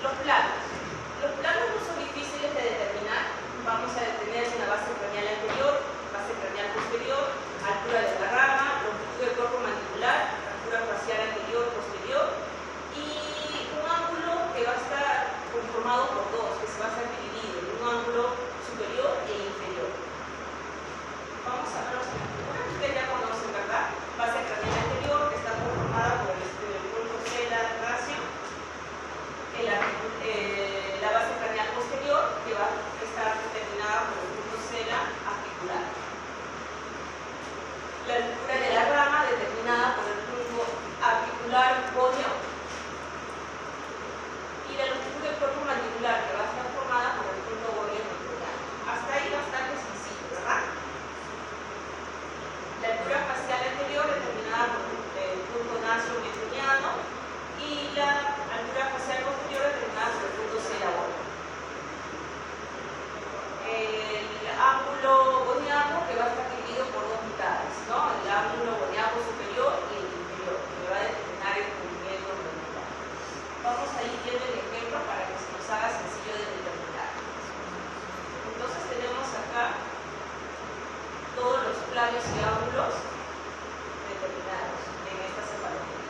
Los planos. Los planos no son difíciles de determinar. Vamos a detener una base craneal anterior, base craneal posterior, altura de la rama, longitud del cuerpo mandibular, altura facial anterior, posterior, y un ángulo que va a estar conformado por dos, que se va a ser dividido en un ángulo superior e inferior. Vamos a verlos en la figura. Ustedes ya conocen, ¿verdad? Base craneal anterior, que está conformada por el punto cela ratio, la base craneal posterior, que va a estar determinada por el punto cela apicular. La altura de la rama determinada por el punto apicular góneo, y la longitud del cuerpo mandibular, que va a estar formada por el punto góneo mandibular. Hasta ahí bastante sencillo, ¿verdad? La altura facial anterior determinada por el punto nasio-metoniano, y la altura facial posterior determinada por el punto cela góneo. El ángulo goniano, que va a estar dividido por dos mitades, ¿no? El ángulo goniano superior y el inferior, que va a determinar el movimiento mandibular. Vamos a ir viendo el ejemplo para que se nos haga sencillo de determinar. Entonces tenemos acá todos los planos y ángulos determinados en esta separación.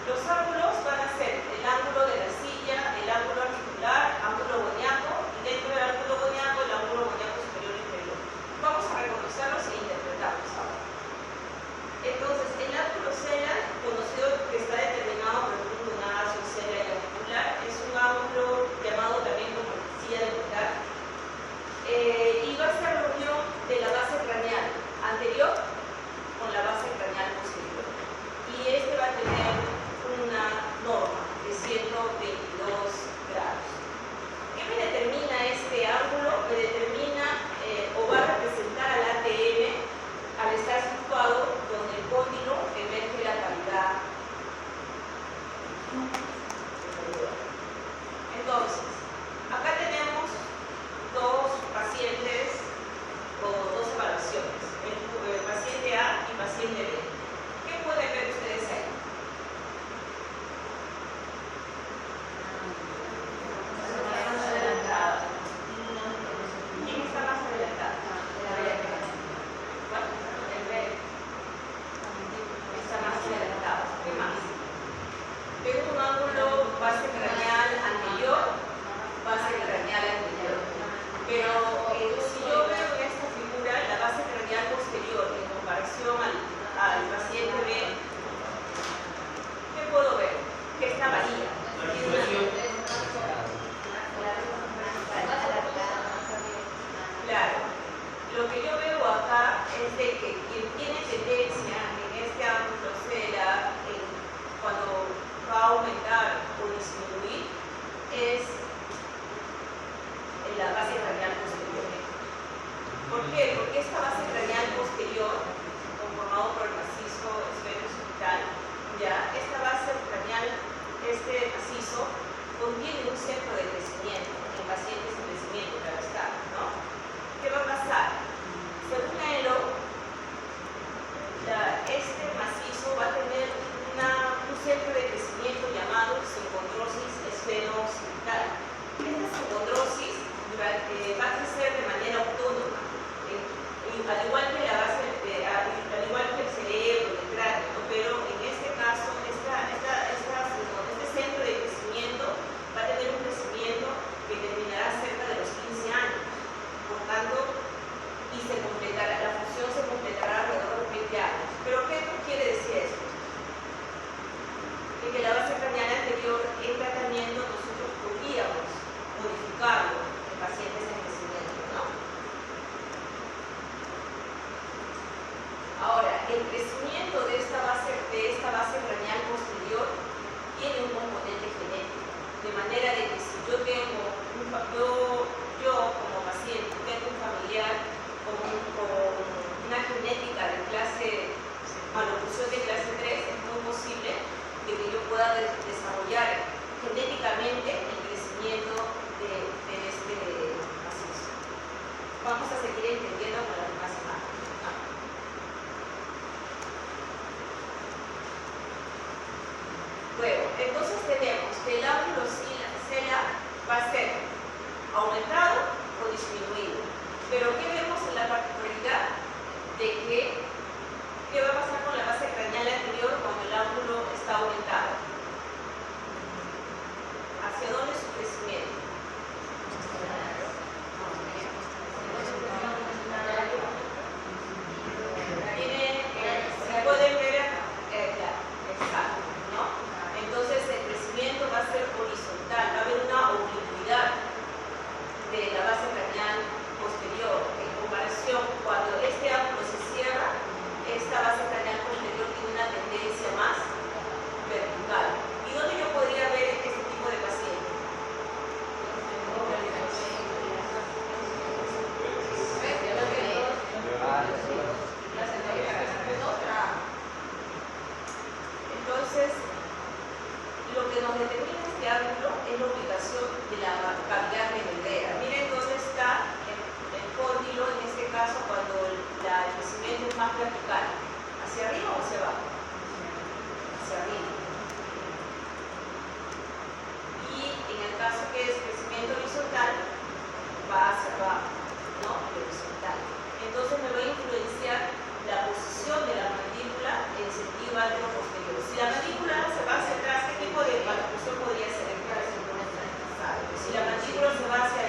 Los ángulos van a ser el ángulo de la silla, el ángulo articular, ángulo goniano, y dentro del ángulo goniano, el ángulo goniano superior e inferior. Vamos a reconocerlos e interpretarlos ahora. Entonces, el ángulo cela, conocido que está determinado por el punto nasio, cela y apicular, es un ángulo llamado también como silla de mitad, y va a ser la unión de la base craneal anterior con la base craneal posterior. Y este va a tener una norma de 122 grados. ¿Qué me determina este ángulo? Me determina o va a representar al ATM al estar situado donde el cóndilo emerge la cavidad. Entonces, acá tenemos dos pacientes o dos evaluaciones, el paciente A y paciente B. ¿Qué pueden ver ustedes ahí? ¿Quién está más adelantado? ¿Cuál? El B. Está más adelantado. ¿Qué más? Tengo un ángulo base craneal anterior, base craneal anterior. Pero si yo veo en esta figura la base craneal posterior en comparación al paciente B, ¿qué puedo ver? Que está varilla. Claro. Lo que yo veo acá es de que quien tiene tendencia en este ángulo cela, cuando va a aumentar o disminuir, es la base craneal posterior. ¿Por qué? Porque esta base craneal posterior, conformado por el macizo esfenooccipital, ya, esta base craneal, este macizo, contiene un centro de crecimiento en pacientes en crecimiento, claro está, ¿no? ¿Qué va a pasar? Según Elo, este macizo va a tener un centro de crecimiento llamado psicondrosis esfenooccipital. Esta psicondrosis va a crecer de manera autónoma, al igual que la base, al igual que el cerebro, el cráneo, ¿no? Pero en este caso, este centro de crecimiento va a tener un crecimiento que terminará cerca de los 15 años. entonces tenemos que el ángulo CELA va a ser aumentado o disminuido. Pero ¿qué vemos en la particularidad? De que, ¿qué va a pasar con la base craneal anterior cuando el ángulo está aumentado? ¿Hacia dónde es su crecimiento? Se pueden ver acá, exacto, ¿no? Entonces el crecimiento va a ser horizontal, va a haber una oblicuidad de la base craneal posterior en comparación cuando este ángulo se cierra, esta base craneal posterior tiene una tendencia más vertical. ¿Y dónde yo podría ver este tipo de paciente? Entonces, lo que nos determina este ángulo es la ubicación de la cavidad membrana. Miren dónde está el cóndilo en este caso cuando el crecimiento es más vertical. ¿Hacia arriba o hacia abajo? Hacia arriba. Y en el caso que es crecimiento horizontal, va hacia abajo, ¿no? Horizontal. Entonces me va a influenciar la posición de la mandíbula en sentido anteroposterior. Si la mandíbula se va hacia atrás, ¿qué tipo de percusión podría ser? Si la mandíbula se va hacia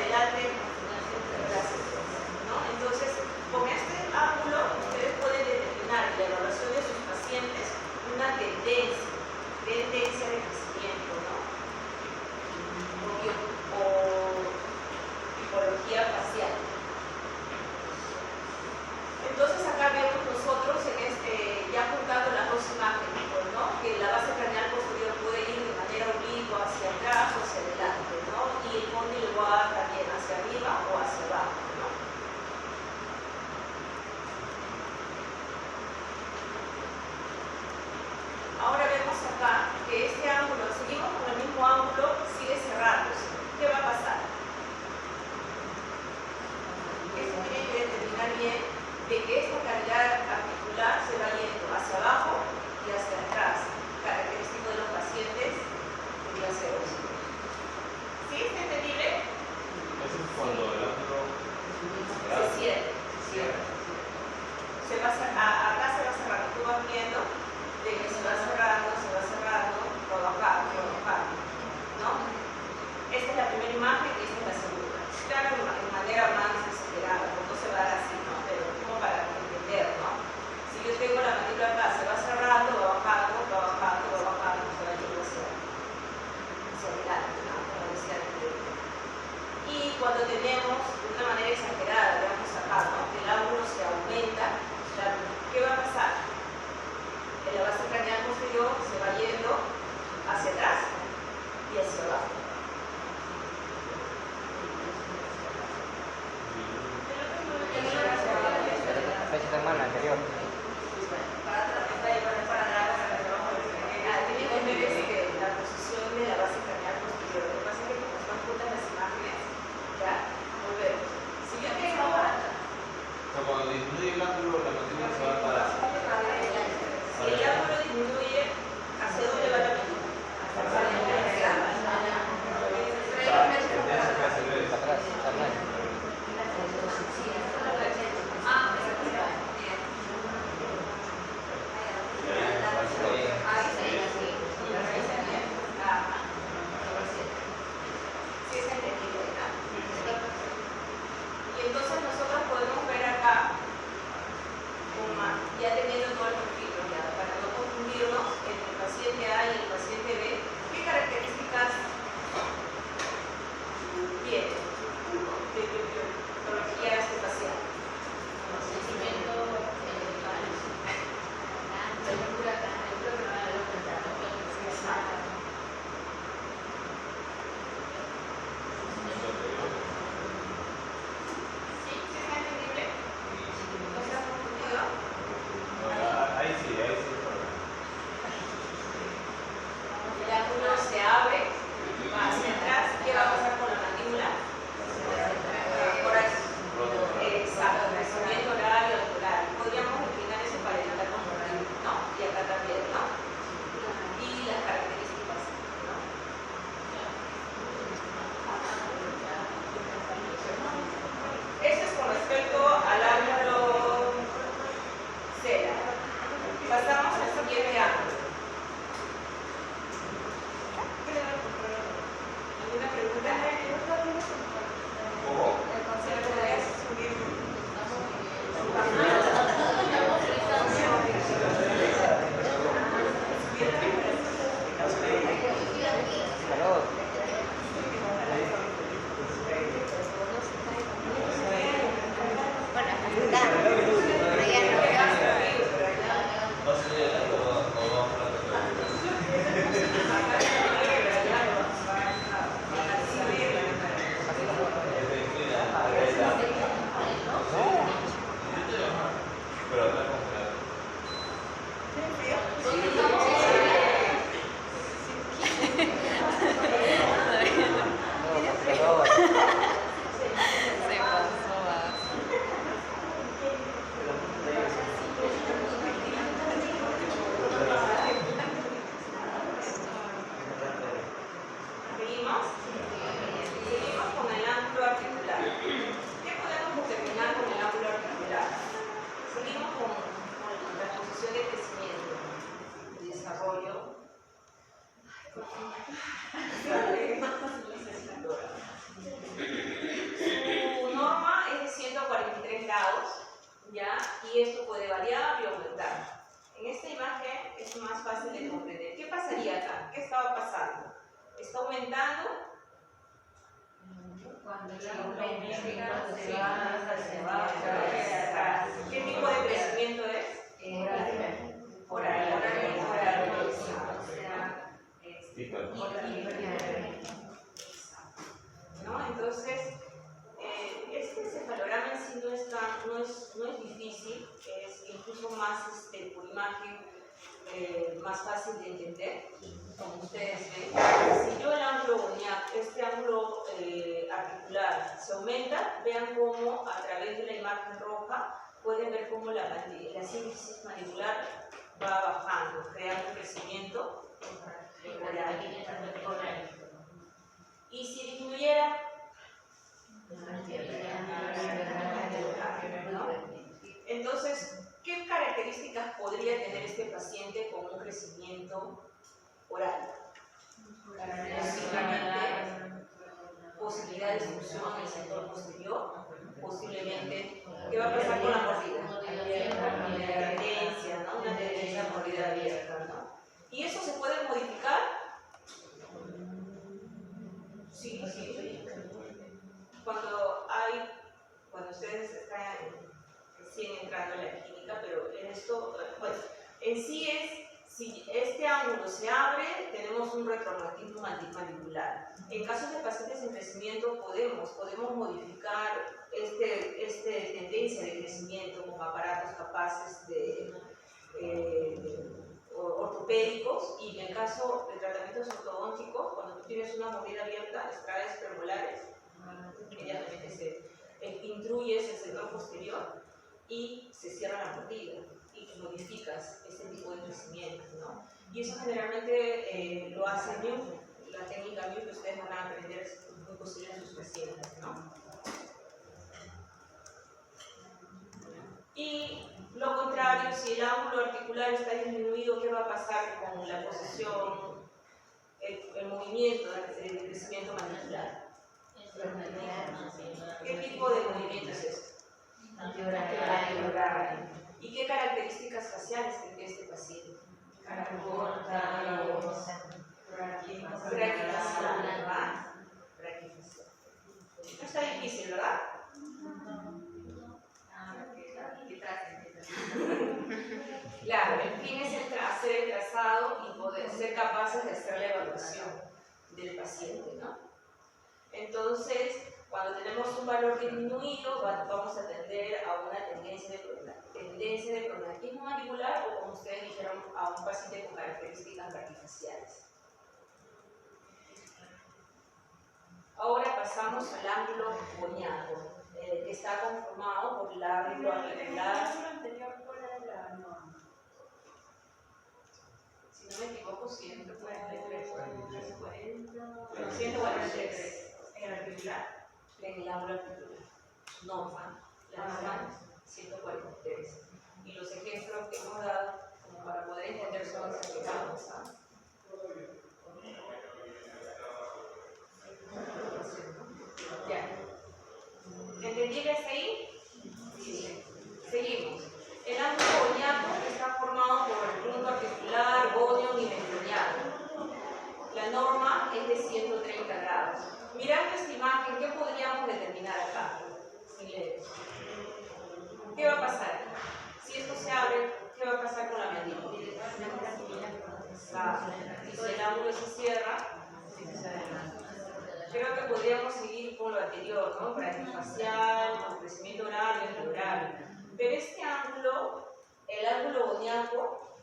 Su norma es de 143 grados, ¿ya? Y esto puede variar y aumentar. En esta imagen es más fácil de comprender. ¿Qué pasaría acá? ¿Qué estaba pasando? Está aumentando. Cuando la aumenta, se va. ¿Qué tipo de crecimiento es? Oral. ¿No? Entonces, este encefalograma en sí no es difícil, es incluso más por imagen más fácil de entender, como ustedes ven. Si yo el ángulo este ángulo articular se aumenta, vean cómo a través de la imagen roja pueden ver cómo la síntesis mandibular va bajando, creando un crecimiento oral. Y si disminuyera, ¿no? Entonces, ¿qué características podría tener este paciente con un crecimiento oral? Posiblemente posibilidad de disfunción en el sector posterior, posiblemente, ¿qué va a pasar con la mordida? Tendencia, ¿no? Una tendencia a mordida abierta, ¿no? ¿Y eso se puede modificar? Sí. Cuando ustedes están recién entrando en la clínica, pero en esto, pues, en sí si este ángulo se abre, tenemos un retraumatismo mandibular. En casos de pacientes en crecimiento podemos modificar esta tendencia de crecimiento con aparatos capaces de ortopédicos, y en el caso de tratamientos ortodónticos, cuando tú tienes una mordida abierta, extraes premolares, inmediatamente se intruyes el sector posterior y se cierra la mordida y modificas este tipo de crecimiento, ¿no? Y eso generalmente lo hace Mew, la técnica Mew que ustedes van a aprender es muy posible en sus pacientes, ¿no? Y lo contrario, si el ángulo articular está disminuido, ¿qué va a pasar con la posición, el movimiento de crecimiento mandibular? ¿Qué tipo de movimiento es este? Antioral. ¿Y qué características faciales tiene este paciente? Cara corta, braquifacial, ¿verdad? Braquifacial. No está difícil, ¿verdad? Claro, el fin es hacer el trazado y poder ser capaces de hacer la evaluación del paciente, ¿no? Entonces, cuando tenemos un valor disminuido, vamos a tender a una tendencia de prognathismo mandibular, o como ustedes dijeron, a un paciente con características braquifaciales. Ahora pasamos al ángulo goniato, que está conformado por el ángulo articular. Si no me equivoco, 143 en el articular, en el ángulo articular. Norma, la norma 143. Y los ejemplos que hemos dado, como para poder entender, son los aplicados, ¿sabes? Ya. ¿Entendible hasta ahí? Sí. Seguimos. El ángulo goniato está formado por el punto articular, gonio y membroniano. La norma es de 130 grados. Mirando esta imagen, ¿qué podríamos determinar acá? ¿Qué va a pasar? Si esto se abre, ¿qué va a pasar con la mandíbula? Si el ángulo se cierra, creo que podríamos seguir con lo anterior, ¿no? Braquifacial, con crecimiento oral y epidural. Pero este ángulo, el ángulo goniato,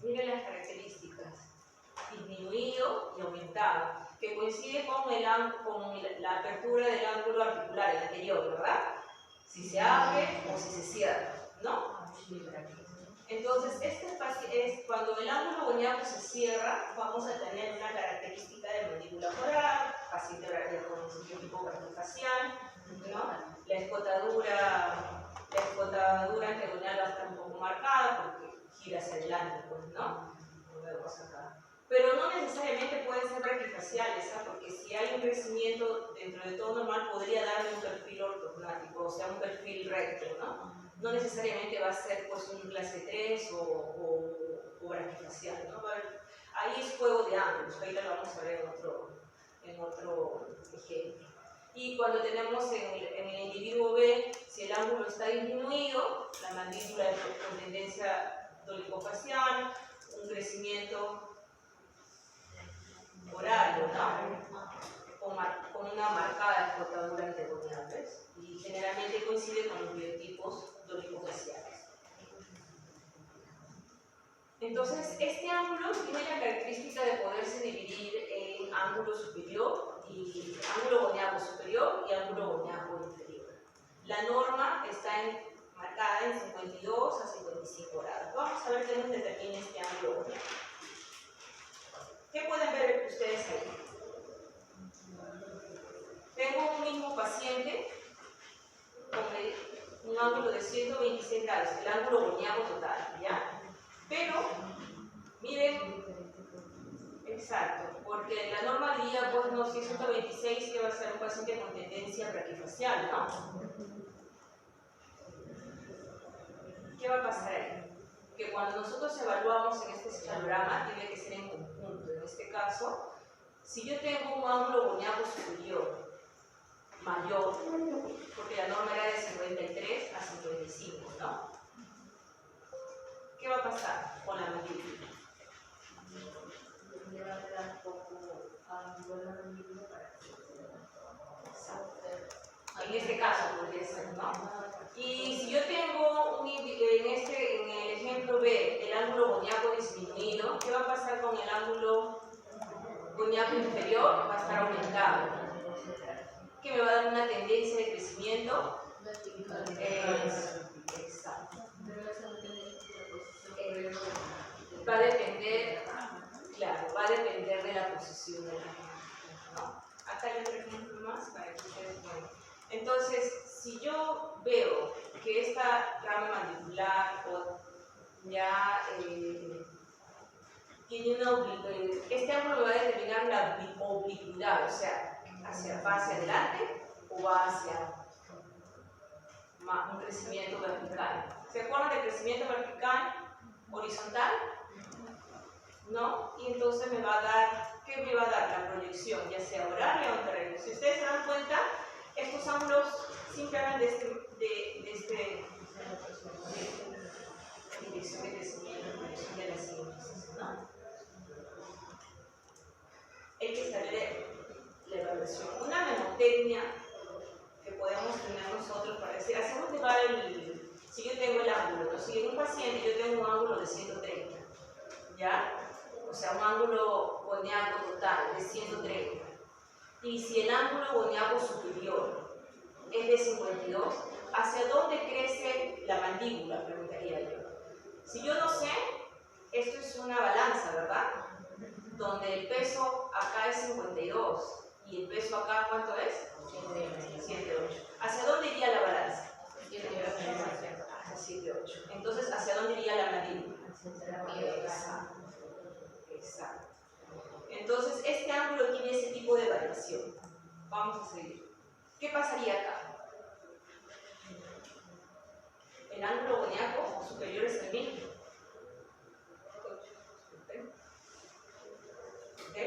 miren las características: disminuido y aumentado, que coincide con la apertura del ángulo articular, el anterior, ¿verdad? Si se abre o si se cierra, ¿no? Entonces, es cuando el ángulo goniato se cierra, vamos a tener una característica de mandíbula coral, paciente con un tipo braquifacial, ¿no? La escotadura anteguinal va a estar un poco marcada porque gira hacia adelante, pues, ¿no? Pero no necesariamente necesariamente pueden ser braquifaciales, ¿ah? Porque si hay un crecimiento dentro de todo normal, podría darme un perfil ortognático, o sea, un perfil recto, ¿no? No necesariamente va a ser pues un clase 3 o braquifacial, ¿no? Ahí es juego de ángulos, que ahí lo vamos a ver en otro ejemplo. Y cuando tenemos en el individuo B, si el ángulo está disminuido, la mandíbula con tendencia dolicofacial, un crecimiento oral, ¿no? Con una marcada explotadura antegonial, ¿ves? Y generalmente coincide con los biotipos dolicofaciales. Entonces, este ángulo tiene la característica de poderse dividir en ángulo superior y ángulo goniaco superior y ángulo goniaco inferior. La norma está marcada en 52 a 55 grados. Vamos a ver cómo determina este ángulo goniaco. ¿Qué pueden ver ustedes ahí? Tengo un mismo paciente con un ángulo de 126 grados, el ángulo goniaco total, ¿ya? Pero, miren, exacto, porque la norma diría, pues no, si es 126, que va a ser un paciente con tendencia braquifacial, ¿no? ¿Qué va a pasar ahí? Que cuando nosotros evaluamos en este escalograma, tiene que ser en conjunto. En este caso, si yo tengo un ángulo goniaco superior mayor, porque la norma era de 53 a 55, ¿no? ¿Qué va a pasar con la mandíbula? Le va a dar poco ángulo a la mandíbula para que en este caso podría ser, ¿no? Y si yo tengo en el ejemplo B, el ángulo goniaco disminuido, ¿qué va a pasar con el ángulo goniaco inferior? Va a estar aumentado, que me va a dar una tendencia de crecimiento. Exacto. Va a depender, claro, va a depender de la posición de la mano, ¿no? Acá hay otro ejemplo más para que ustedes vean. Entonces, si yo veo que esta rama mandibular ya tiene una este ángulo va a determinar la oblicuidad, o sea, va hacia adelante o va hacia un crecimiento vertical. ¿Se acuerdan del crecimiento vertical horizontal? ¿No? Y entonces me va a dar, ¿qué me va a dar? La proyección, ya sea oral o anterrecto. Si ustedes se dan cuenta, estos ángulos siempre hablan de dirección de crecimiento, dirección de la síntesis, ¿no? Hay que saber la evaluación. Una mnemotecnia que podemos tener nosotros para decir, ¿hacia dónde va si yo tengo el ángulo? ¿No? Si en un paciente yo tengo un ángulo de 130, ¿ya? O sea, un ángulo goniaco total de 130. Y si el ángulo goniaco superior es de 52, ¿hacia dónde crece la mandíbula? Preguntaría yo. Si yo no sé, esto es una balanza, ¿verdad? Donde el peso acá es 52 y el peso acá, ¿cuánto es? 7,8. ¿Hacia dónde iría la balanza? Hacia 7,8. Entonces, ¿hacia dónde iría la mandíbula? Exacto. Exacto. Entonces, este ángulo tiene ese tipo de variación. Vamos a seguir. ¿Qué pasaría acá? El ángulo goniaco superior es el mismo. ¿Ok?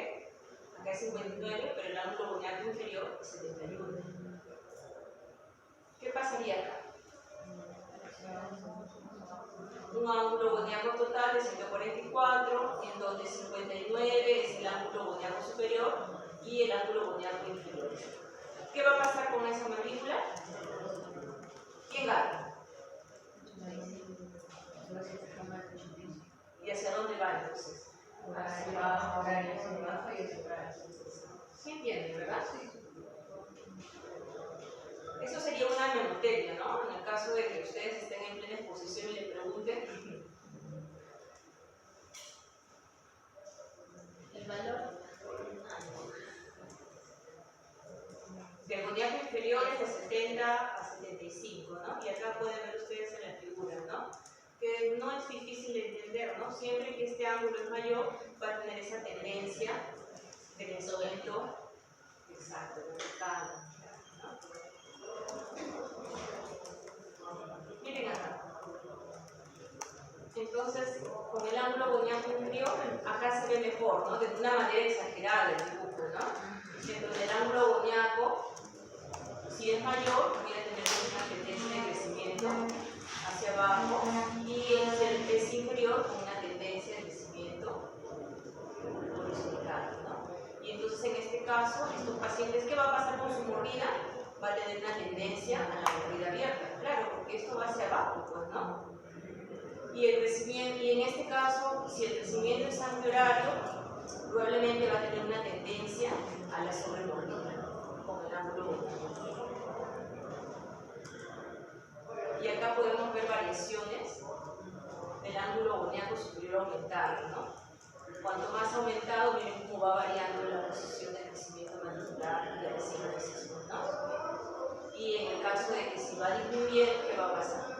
Acá es 59, pero el ángulo goniaco inferior es 71. ¿Qué pasaría acá? Un ángulo goniaco total de 144, en donde 59 es el ángulo goniaco superior y el ángulo goniaco inferior. ¿Qué va a pasar con esa mandíbula? ¿Quién gana? ¿Y hacia dónde va entonces? hacia abajo y hacia atrás. ¿Sí entienden, verdad? Sí. Eso sería una mnemotecnia, ¿no? En el caso de que ustedes estén en plena exposición y le pregunten. El valor del goniaco inferior es de 70 a 75, ¿no? Y acá pueden ver ustedes en la figura, ¿no? Que no es difícil de entender, ¿no? Siempre que este ángulo es mayor, va a tener esa tendencia crecimiento exacto, vertical. Miren acá. Entonces, con el ángulo boniaco inferior, acá se ve mejor, ¿no? De una manera exagerada el dibujo, ¿no? Entonces, el ángulo boniaco, si es mayor, viene a tener una tendencia de crecimiento hacia abajo, y si es inferior, con una tendencia de crecimiento horizontal, ¿no? Y entonces, en este caso, estos pacientes, ¿qué va a pasar con su mordida? Va a tener una tendencia a la mordida abierta, claro, porque esto va hacia abajo, pues, ¿no? Y el crecimiento, y en este caso, si el crecimiento es antihorario, probablemente va a tener una tendencia a la sobremordida, con el ángulo boniaco. Y acá podemos ver variaciones del ángulo boniaco superior aumentado, ¿no? Cuanto más aumentado, miren cómo va variando la posición del crecimiento mandibular y de la circunstancia, ¿no? Y en el caso de que si va disminuyendo, ¿qué va a pasar?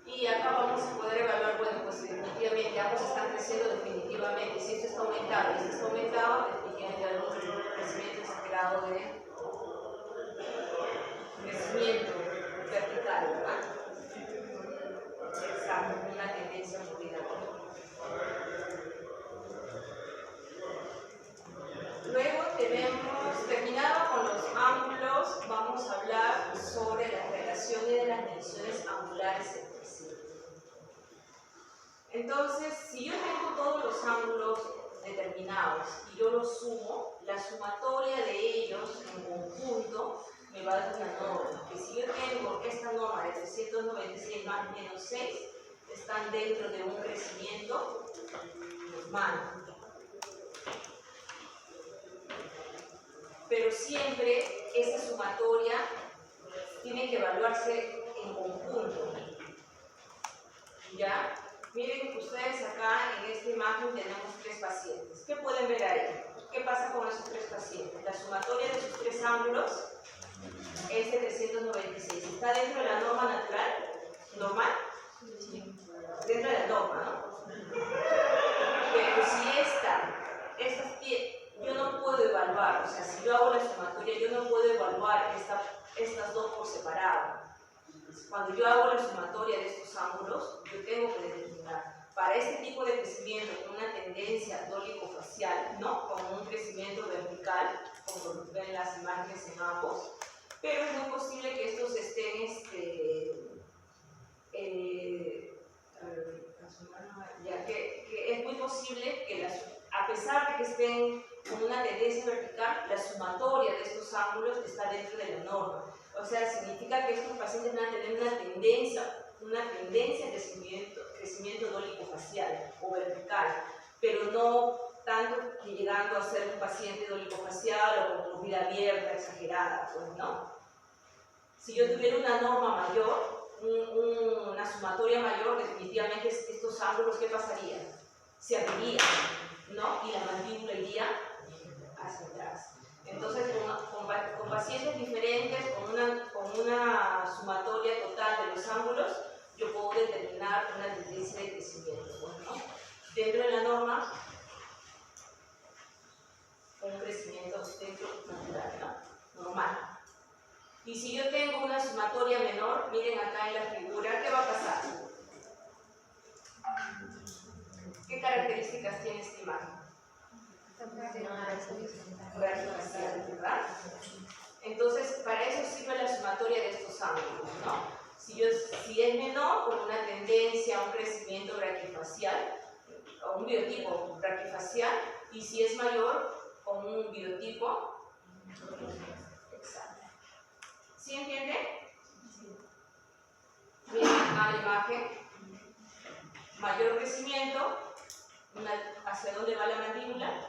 Y acá vamos a poder evaluar, bueno, pues definitivamente ambos están creciendo definitivamente. Si esto está aumentado y esto está aumentado, definitivamente hay un crecimiento exagerado de crecimiento vertical, ¿verdad? Exacto, una tendencia mordida. Luego tenemos, terminado con los ángulos, vamos a hablar sobre las relaciones de las mediciones angulares entre sí. Entonces, si yo tengo todos los ángulos determinados y yo los sumo, la sumatoria de ellos en conjunto me va a dar una norma. Que si yo tengo esta norma de 396 más menos 6, están dentro de un crecimiento normal. Pero siempre esa sumatoria tiene que evaluarse en conjunto. ¿Ya? Miren ustedes acá en esta imagen tenemos 3 pacientes. ¿Qué pueden ver ahí? ¿Qué pasa con esos 3 pacientes? La sumatoria de sus 3 ángulos es de 396. ¿Está dentro de la norma natural? ¿Normal? Sí. Dentro de la norma, ¿no? Pero si yo no puedo evaluar, o sea, si yo hago la sumatoria, yo no puedo evaluar estas dos por separado. Cuando yo hago la sumatoria de estos ángulos, yo tengo que determinar para este tipo de crecimiento con una tendencia dólico-facial, ¿no? Con un crecimiento vertical, como ven las imágenes en ambos, pero es muy posible que estos estén, que es muy posible que a pesar de que estén con una tendencia vertical, la sumatoria de estos ángulos está dentro de la norma. O sea, significa que estos pacientes van a tener una tendencia a crecimiento dólico-facial o vertical, pero no tanto que llegando a ser un paciente dólico-facial o con mordida abierta, exagerada, pues, ¿no? Si yo tuviera una norma mayor, una sumatoria mayor, definitivamente estos ángulos, ¿qué pasaría? Se abrirían, ¿no? Y la mandíbula iría hacia atrás. Entonces, con pacientes diferentes, con una sumatoria total de los ángulos, yo puedo determinar una tendencia de crecimiento, ¿no? Dentro de la norma, un crecimiento natural, ¿no? Normal. Y si yo tengo una sumatoria menor, miren acá en la figura, ¿qué va a pasar? ¿Qué características tiene esta imagen? Vertical, ¿verdad? Entonces, para eso sirve la sumatoria de estos ángulos, ¿no? Si es menor, con una tendencia a un crecimiento braquifacial, o un biotipo braquifacial, y si es mayor, con un biotipo exacto. ¿Sí entienden? Sí. Miren acá la imagen. Mayor crecimiento, ¿hacia dónde va la mandíbula?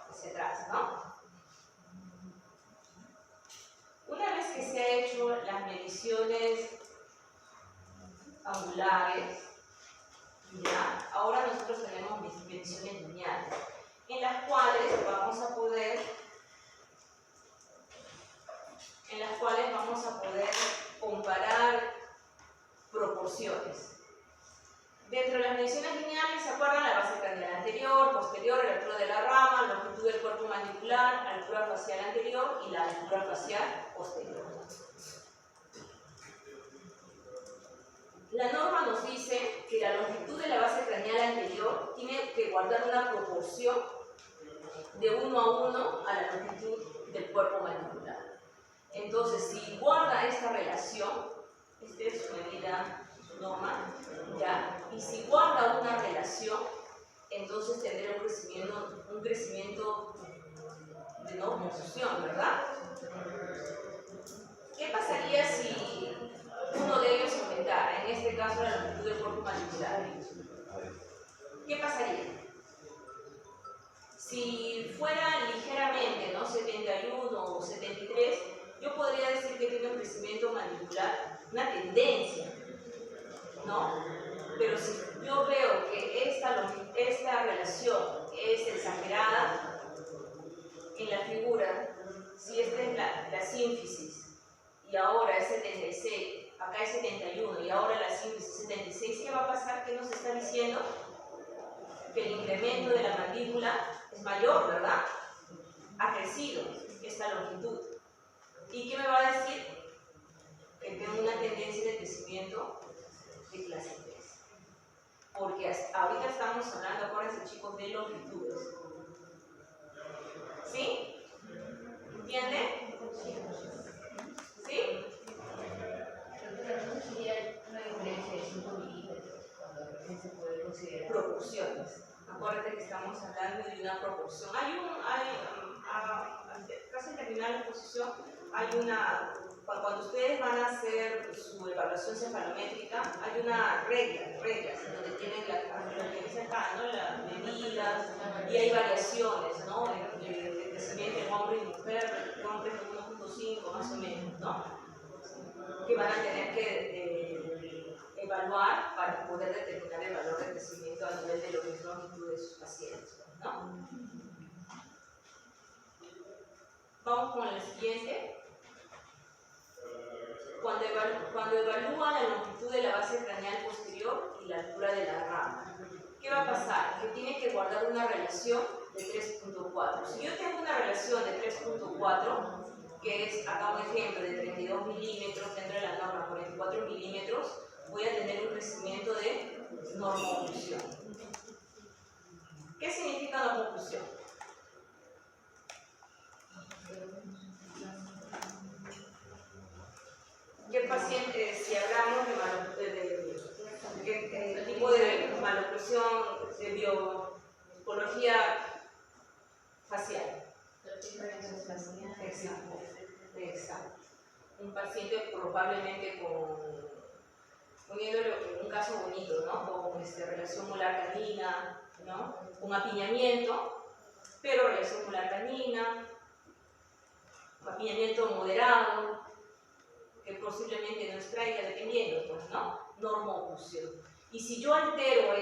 Hacia atrás, ¿no? Una vez que se han hecho las mediciones angulares, ya, ahora nosotros tenemos mediciones lineales, en las cuales vamos a poder la altura facial anterior y la altura facial posterior. La norma nos dice que la longitud de la base craneal anterior tiene que guardar una proporción de 1 a 1 a la longitud del cuerpo mandibular. Entonces, si guarda esta relación, esta es su medida, su norma, ¿ya? Y si guarda una relación, entonces tendrá un crecimiento de no confusión, ¿verdad? ¿Qué pasaría si uno de ellos aumentara, en este caso la longitud del cuerpo mandibular? ¿Qué pasaría? Si fuera ligeramente, ¿no? 71 o 73, yo podría decir que tiene un crecimiento mandibular, una tendencia, ¿no? Pero si yo veo que esta relación es exagerada en la figura, si esta es la sínfisis y ahora es 76, acá es 71 y ahora la sínfisis es 76, ¿qué va a pasar? ¿Qué nos está diciendo? Que el incremento de la mandíbula es mayor, ¿verdad? Ha crecido esta longitud. ¿Y qué me va a decir? Que tengo una tendencia de crecimiento de clase 3. Porque ahorita estamos hablando, acuérdense chicos, de longitudes. ¿Sí? ¿Entienden? ¿Sí? ¿No sería una diferencia de 5 milímetros cuando recién se puede considerar? Proporciones. Acuérdate que estamos hablando de una proporción. Casi al terminar la exposición, cuando ustedes van a hacer su evaluación cefalométrica, hay una reglas, donde tienen lo que dice acá, ¿no? Las medidas, y hay variaciones, ¿no? De crecimiento en hombre y mujer, hombres de 1.5 más o menos, ¿no? Que van a tener que evaluar para poder determinar el valor de crecimiento a nivel de los longitudes de sus pacientes, ¿no? Vamos con el siguiente. Cuando evalúa la longitud de la base craneal posterior y la altura de la rama, ¿qué va a pasar? Que tiene que guardar una relación de 3.4. Si yo tengo una relación de 3.4, que es acá un ejemplo de 32 milímetros dentro de la norma 44 milímetros, voy a tener un crecimiento de normoclusión. ¿Qué significa normoclusión? ¿Qué paciente, si hablamos de tipo de maloclusión, de biopsicología facial? Exacto. Un paciente probablemente poniéndolo en un caso bonito, ¿no? Con relación molar canina, ¿no? Un apiñamiento, pero relación molar canina, apiñamiento moderado, que posiblemente no extraiga, dependiendo, pues, ¿no? Normoclusión. Y si yo altero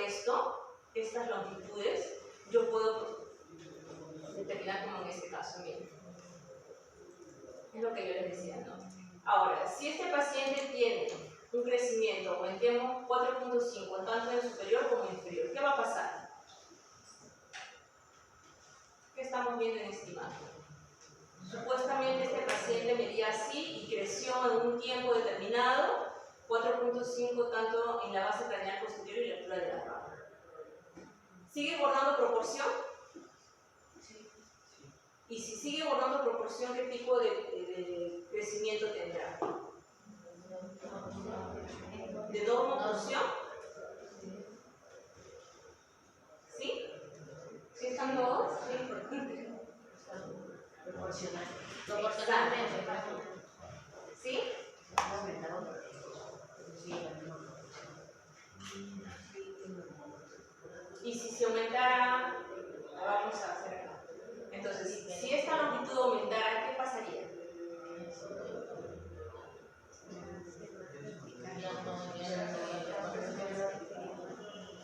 estas longitudes, yo puedo determinar como en este caso, miren. Es lo que yo les decía, ¿no? Ahora, si este paciente tiene un crecimiento, aumentemos 4.5, tanto en superior como en inferior, ¿qué va a pasar? ¿Qué estamos viendo en esta imagen? Supuestamente este paciente medía así y creció en un tiempo determinado 4.5 tanto en la base craneal posterior y la altura de la rama. ¿Sigue guardando proporción? Sí. Y si sigue guardando proporción, ¿qué tipo de crecimiento tendrá? ¿De normoclusión? ¿Sí? ¿Sí están todos? Sí. Proporcionalmente. ¿Sí? Y si se aumentara, vamos a hacer acá. Entonces, si esta longitud aumentara, ¿qué pasaría?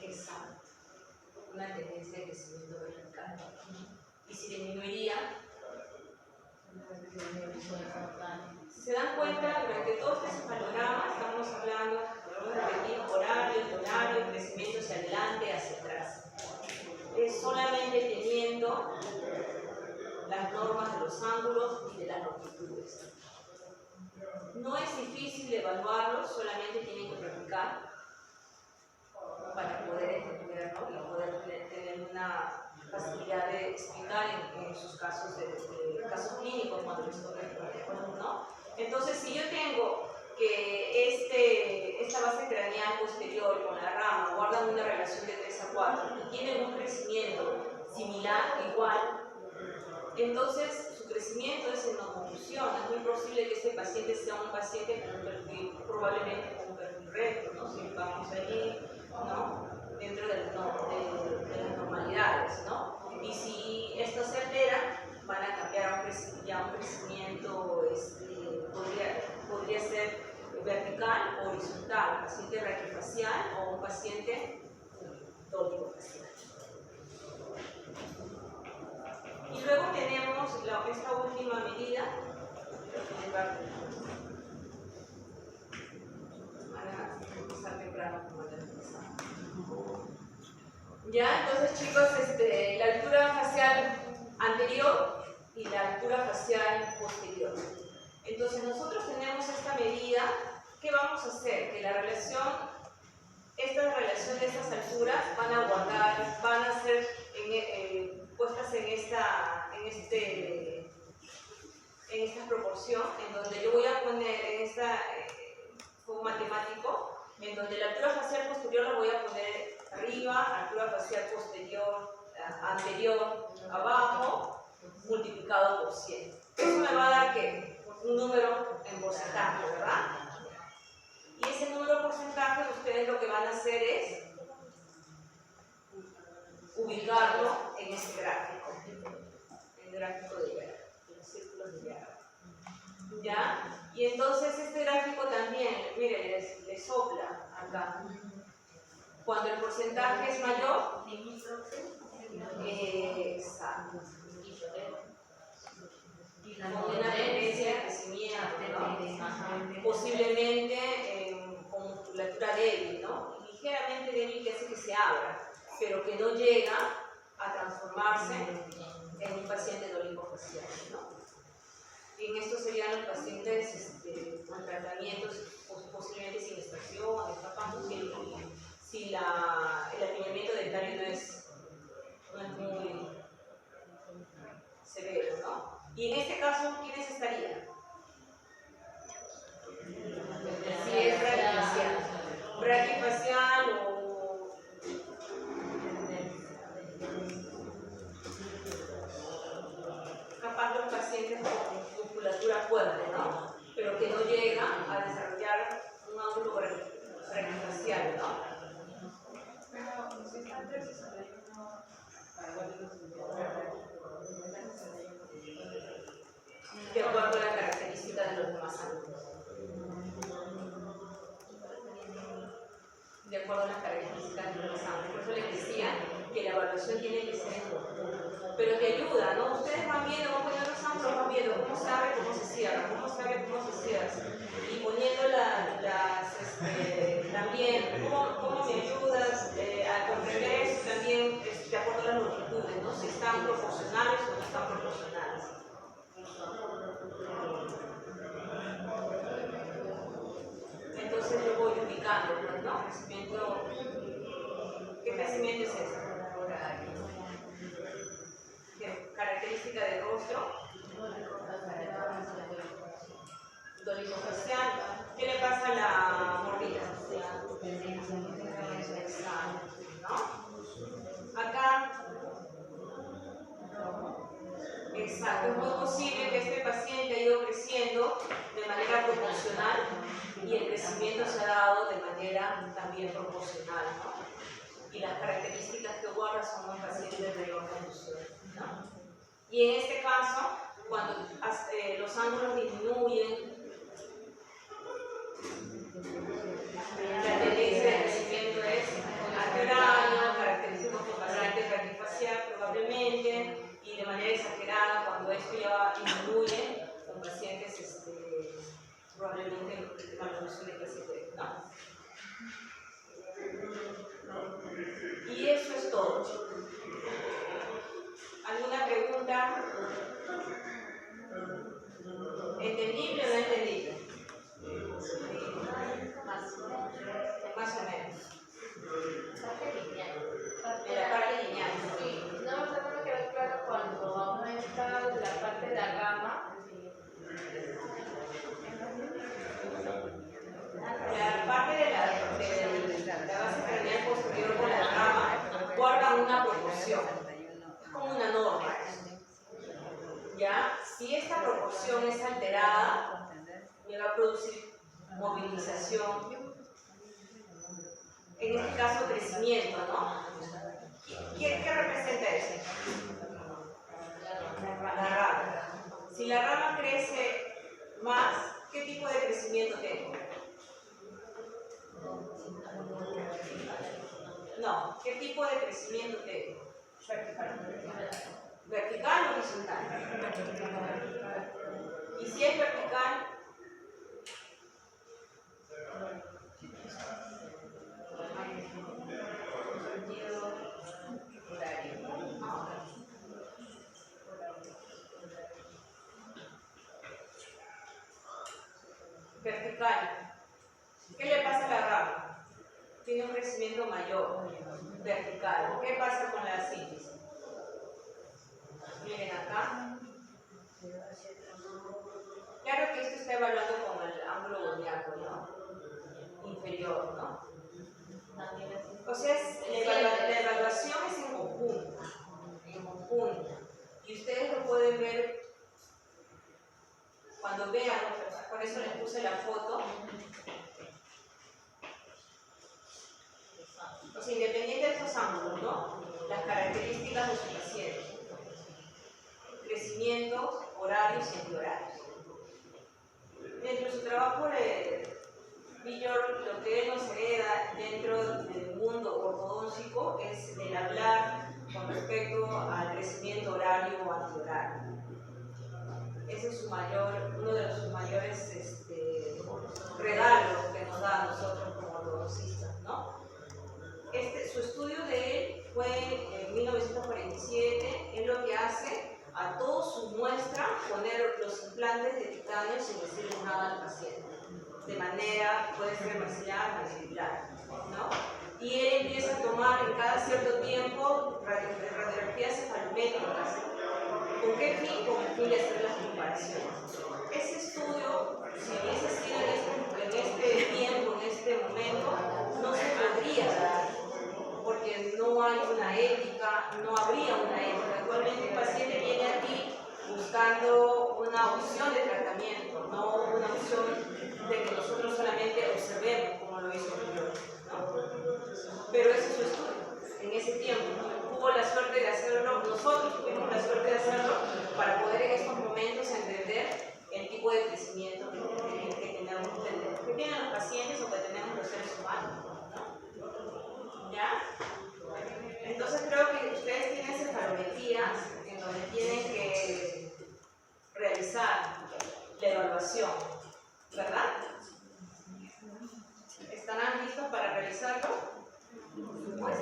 Exacto. Una tendencia de crecimiento vertical. Y si disminuiría, si se dan cuenta, durante todo este cefalograma estamos hablando, podemos repetir, horario, crecimiento hacia adelante, hacia atrás. Es solamente teniendo la las normas de los ángulos y de las longitudes. No es difícil evaluarlos, solamente tienen que practicar para poder entenderlo y poder tener una facilidad de explicar en sus casos casos clínicos cuando les toque el protocolo, ¿no? Entonces, si yo tengo que esta base craneal posterior con la rama guardan una relación de 3 a 4 y tienen un crecimiento similar, igual, entonces su crecimiento es en locomoción. Es muy posible que este paciente sea un paciente con un perfil, probablemente con un perfil recto, ¿no? Si vamos allí, ¿no? Dentro de las normalidades, ¿no? Y si esto se altera, van a cambiar a un crecimiento, podría ser vertical o horizontal, paciente raquifacial o un paciente dolicofacial. Y luego tenemos esta última medida, ya, entonces chicos, la altura facial anterior y la altura facial posterior. Entonces nosotros tenemos esta medida. ¿Qué vamos a hacer? Que esta relación de estas alturas van a ser puestas en esta proporción, en donde yo voy a poner como matemático, en donde la altura facial posterior la voy a poner arriba, altura facial anterior abajo, multiplicado por 100. Eso me va a dar ¿qué? Un número en porcentaje, ¿verdad? Y ese número porcentaje, ustedes lo que van a hacer es ubicarlo en ese gráfico, en el gráfico de Yarrow, en los círculos de Yarrow. ¿Ya? Y entonces este gráfico también, miren, les sopla acá. Cuando el porcentaje es mayor, exacto, con una tendencia de crecimiento, ¿no? Posiblemente con musculatura débil, ¿no? Ligeramente débil, que hace que se abra, pero que no llega a transformarse en un paciente dolicofacial, ¿no? Y en estos serían los pacientes con tratamientos posiblemente sin extracción, escapando, si el apiñamiento dentario no es muy severo, ¿no? Y en este caso, ¿quiénes estarían? Si es braquifacial o capaz los pacientes con musculatura fuerte, ¿no? Pero que no llega a desarrollar un ángulo braquifacial, ¿no? De acuerdo a la característica de los demás ángulos. De acuerdo a las características de los demás ángulos. Por eso les decía que la evaluación tiene que ser en conjunto. Pero te ayuda, ¿no? Ustedes van viendo, van poniendo los ángulos, van viendo cómo se abre, cómo se cierra, cómo se abre, cómo se cierra. Y poniendo también, ¿cómo me ayudas a comprender eso? También de acuerdo a las longitudes, ¿no? Si están proporcionales o no están proporcionales. Entonces yo voy ubicando, ¿no? ¿Qué crecimiento es ese? ¿Qué característica del rostro? Dolicofacial. ¿Qué le pasa a la mordida? ¿No? Acá, exacto, es muy posible que este paciente haya ido creciendo de manera proporcional y el crecimiento se ha dado de manera también proporcional, ¿no? Y las características que guarda son un paciente de mayor conducción, ¿no? Y en este caso, cuando los ángulos disminuyen, la tendencia de crecimiento es anterano, característico con paciente braquifacial probablemente, y de manera exagerada cuando esto ya disminuye con pacientes probablemente malformación de clase 3, ¿no? Y eso es todo. ¿Alguna pregunta? ¿Entendible o no entendible? Más o menos. En la parte lineal. Sí, no me quedó claro cuando aumenta la parte de la gama. La parte de la base craneal posterior con la rama guardan una proporción, es como una norma. ¿Ya? Si esta proporción es alterada, me va a producir movilización, en este caso crecimiento, ¿no? ¿Qué representa eso? La rama. Si la rama crece más, ¿qué tipo de crecimiento tengo? No, ¿qué tipo de crecimiento tengo? ¿Vertical o horizontal? Y si es vertical, sentido horario. Vertical. ¿Qué le pasa a la rama? Tiene un crecimiento mayor. Vertical. ¿Qué pasa con la síntesis? Miren acá. Claro que esto está evaluando con el ángulo bodiaco, ¿no? Inferior, ¿no? O sea, la evaluación es en conjunto. En conjunto. Y ustedes lo pueden ver cuando vean, por eso les puse la foto. O sea, independiente de estos ángulos, ¿no? Las características de su paciente. Crecimientos, horarios y antihorarios. Dentro de su trabajo de Villor, lo que él nos hereda dentro del mundo ortodóntico es el hablar con respecto al crecimiento horario o antihorario. Ese es uno de sus mayores regalos que nos da a nosotros como ortodoncistas, ¿no? Su estudio de él fue en 1947. Él lo que hace a toda su muestra poner los implantes de titanio sin decirle nada al paciente, de manera, puede ser maxilar, mandibular, ¿no? Y él empieza a tomar en cada cierto tiempo radiografías cefalométricas. ¿Con qué fin? Con el fin de hacer las comparaciones. Ese estudio, si hubiese sido en este tiempo, en este momento, no se podría dar, porque no hay una ética, no habría una ética. Actualmente el paciente viene aquí buscando una opción de tratamiento, no una opción de que nosotros solamente observemos como lo hizo Villor, ¿no? Pero ese es su estudio, en ese tiempo, ¿no? Tuvo la suerte de hacerlo, nosotros tuvimos la suerte de hacerlo para poder en estos momentos entender el tipo de crecimiento que tenemos, que tienen los pacientes o que tenemos los seres humanos, ¿no? ¿Ya? Entonces creo que ustedes tienen cefalometrías en donde tienen que realizar la evaluación, ¿verdad? ¿Estarán listos para realizarlo? Pues,